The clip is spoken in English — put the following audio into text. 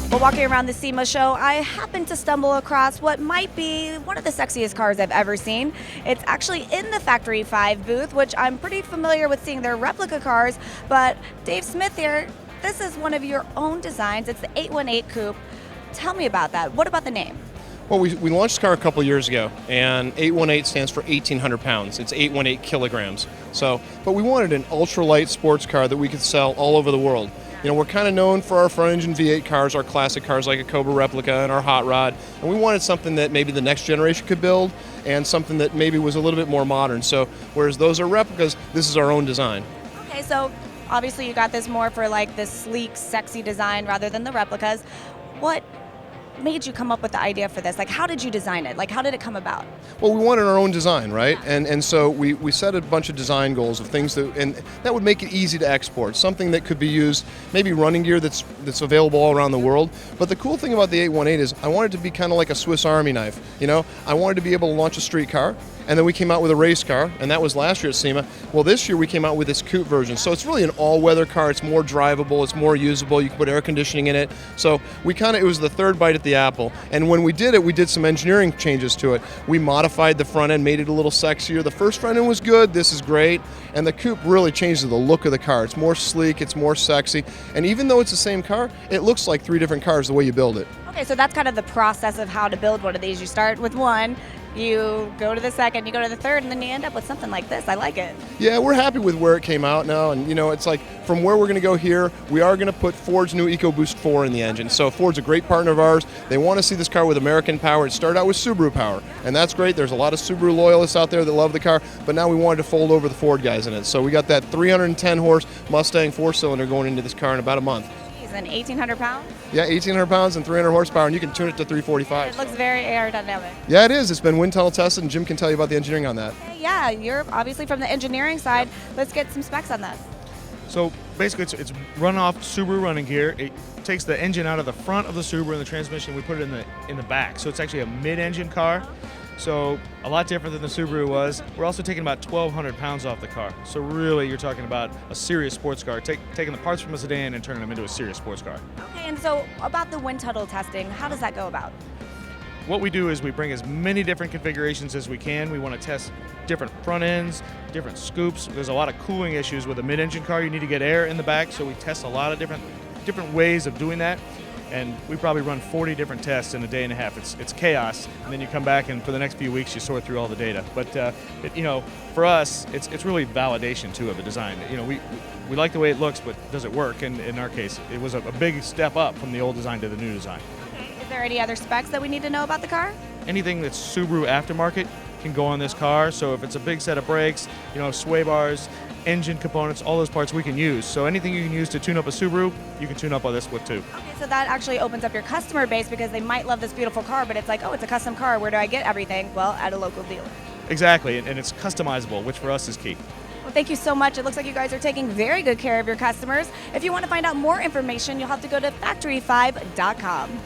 While walking around the SEMA show, I happened to stumble across what might be one of the sexiest cars I've ever seen. It's actually in the Factory 5 booth, which I'm pretty familiar with seeing their replica cars, but Dave Smith here, this is one of your own designs. It's the 818 Coupe. Tell me about that. What about the name? Well, we launched this car a couple years ago, and 818 stands for 1,800 pounds. It's 818 kilograms. But we wanted an ultralight sports car that we could sell all over the world. You know, we're kind of known for our front-engine V8 cars, our classic cars like a Coupe replica and our hot rod, and we wanted something that maybe the next generation could build and something that maybe was a little bit more modern. So whereas those are replicas, this is our own design. Okay, so obviously you got this more for like this sleek, sexy design rather than the replicas. What made you come up with the idea for this? Like, how did you design it? Like, how did it come about? Well, we wanted our own design, right? And so we set a bunch of design goals of things that would make it easy to export, something that could be used, maybe running gear that's available all around the world. But the cool thing about the 818 is I wanted it to be kind of like a Swiss Army knife. You know, I wanted to be able to launch a street car, and then we came out with a race car, and that was last year at SEMA. Well, this year we came out with this Coupe version. So it's really an all-weather car. It's more drivable. It's more usable. You can put air conditioning in it. So it was the third bite at the apple. And when we did it, we did some engineering changes to it. We modified the front end, made it a little sexier. The first front end was good. This is great. And the Coupe really changes the look of the car. It's more sleek. It's more sexy. And even though it's the same car, it looks like three different cars the way you build it. Okay, so that's kind of the process of how to build one of these. You start with one, you go to the second, you go to the third, and then you end up with something like this. I like it. Yeah, we're happy with where it came out now, and you know, it's like from where we're going to go here, we are going to put Ford's new EcoBoost 4 in the engine. So Ford's a great partner of ours. They want to see this car with American power. It started out with Subaru power, and that's great. There's a lot of Subaru loyalists out there that love the car, but now we wanted to fold over the Ford guys in it. So we got that 310 horse Mustang 4-cylinder going into this car in about a month. And 1,800 pounds? Yeah, 1,800 pounds and 300 horsepower, and you can tune it to 345. It looks very aerodynamic. Yeah, it is. It's been wind tunnel tested, and Jim can tell you about the engineering on that. Okay, yeah, you're obviously from the engineering side. Yep. Let's get some specs on this. So basically, it's run off Subaru running gear. It takes the engine out of the front of the Subaru and the transmission. We put it in the back. So it's actually a mid-engine car. So a lot different than the Subaru was. We're also taking about 1,200 pounds off the car. So really, you're talking about a serious sports car, taking the parts from a sedan and turning them into a serious sports car. Okay, and so about the wind tunnel testing, how does that go about? What we do is we bring as many different configurations as we can. We want to test different front ends, different scoops. There's a lot of cooling issues with a mid-engine car. You need to get air in the back, so we test a lot of different ways of doing that. And we probably run 40 different tests in a day and a half. It's chaos, and then you come back and for the next few weeks you sort through all the data. But for us, it's really validation too of the design. You know, we like the way it looks, but does it work? And in our case, it was a big step up from the old design to the new design. Okay. Is there any other specs that we need to know about the car? Anything that's Subaru aftermarket can go on this car. So if it's a big set of brakes, sway bars, engine components, all those parts we can use. So anything you can use to tune up a Subaru, you can tune up on this with too. Okay, so that actually opens up your customer base because they might love this beautiful car, but it's like, oh, it's a custom car. Where do I get everything? Well, at a local dealer. Exactly, and it's customizable, which for us is key. Well, thank you so much. It looks like you guys are taking very good care of your customers. If you want to find out more information, you'll have to go to factory5.com.